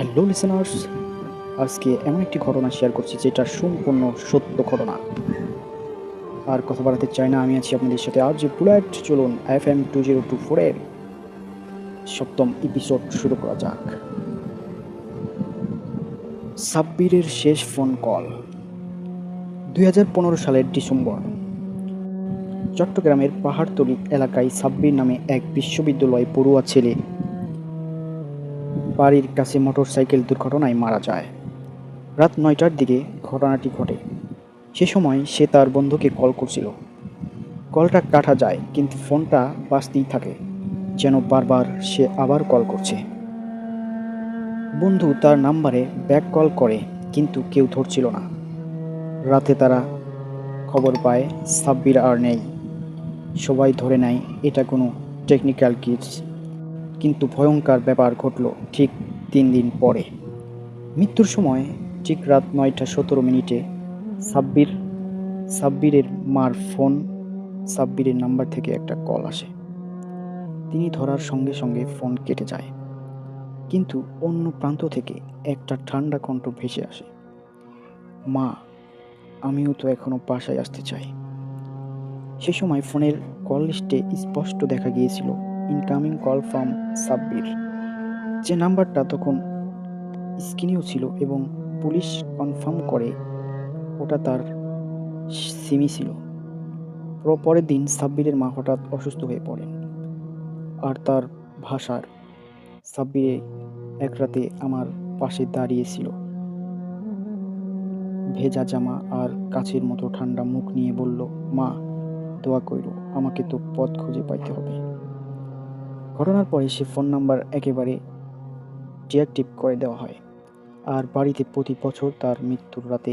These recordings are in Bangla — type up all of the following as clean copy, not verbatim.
হ্যালো লিসেনার্স, আজকে এমন একটি ঘটনা শেয়ার করছি যেটা সম্পূর্ণ সত্য ঘটনা। আর কথা বাড়াতে চাই না, আমি আছি আপনাদের সাথে আজ বুলেট। চলুন FM 2024-এর সপ্তম এপিসোড শুরু করা যাক। সাব্বিরের শেষ ফোন কল 2015 সালের ডিসেম্বর। চট্টগ্রামের পাহাড়তলী এলাকায় সাব্বির নামে এক বিশ্ববিদ্যালয় পড়ুয়া ছেলে বাড়ির কাছে মোটরসাইকেল দুর্ঘটনায় মারা যায়। রাত 9টার দিকে ঘটনাটি ঘটে। সে সময় সে তার বন্ধুকে কল করছিল। কলটা কাটা যায়, কিন্তু ফোনটা বাজতেই থাকে, যেন বারবার সে আবার কল করছে। বন্ধু তার নাম্বারে ব্যাক কল করে, কিন্তু কেউ ধরছিল না। রাতে তারা খবর পায় সাব্বির আর নেই। সবাই ধরে নেয় এটা কোনো টেকনিক্যাল গ্লিচ। কিন্তু ভয়ঙ্কর ব্যাপার ঘটল ঠিক 3 দিন পরে। মৃত্যুর সময় ঠিক রাত 9টা 17 মিনিটে সাব্বিরের মার ফোন সাব্বিরের নাম্বার থেকে একটা কল আসে। তিনি ধরার সঙ্গে সঙ্গে ফোন কেটে যায়, কিন্তু অন্য প্রান্ত থেকে একটা ঠান্ডা কণ্ঠ ভেসে আসে, মা, আমিও তো এখনো বাসায় আসতে চাই। সে সময় ফোনের কল লিস্টে স্পষ্ট দেখা গিয়েছিল ইনকামিং কল ফ্রম সাব্বির। যে নাম্বারটা তখন স্ক্রিনেও ছিল, এবং পুলিশ কনফার্ম করে ওটা তার সিমই ছিল। পরের দিন সাব্বিরের মা হঠাৎ অসুস্থ হয়ে পড়েন। আর তার ভাষার, সাব্বিরে এক রাতে আমার পাশে দাঁড়িয়েছিল, ভেজা জামা আর কাচের মতো ঠান্ডা মুখ নিয়ে বলল, মা, দোয়া কইরো, আমাকে তো পথ খুঁজে পাইতে হবে। ঘটনার পরে সে ফোন নাম্বার একেবারে ডিঅ্যাক্টিভ করে দেওয়া হয়। আর বাড়িতে প্রতি বছর তার মৃত্যুর রাতে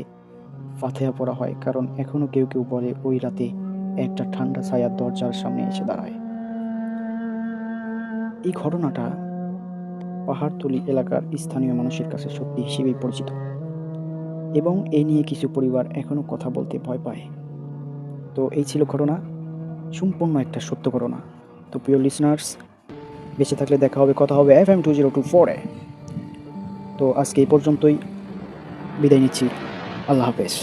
ফাতেহা পড়া হয়, কারণ এখনো কেউ কেউ বলে ওই রাতে একটা ঠান্ডা ছায়া দরজার সামনে এসে দাঁড়ায়। এই ঘটনাটা পাহাড়তলী এলাকার স্থানীয় মানুষের কাছে সত্যি হিসেবেই পরিচিত, এবং এই নিয়ে কিছু পরিবার এখনো কথা বলতে ভয় পায়। তো এই ছিল ঘটনা, সম্পূর্ণ একটা সত্য ঘটনা। তো প্রিয় লিসনার্স, বেঁচে থাকলে দেখা হবে, কথা হবে FM 2024-এ। তো আজকে এই পর্যন্তই, বিদায় নিচ্ছি। আল্লাহ হাফেজ।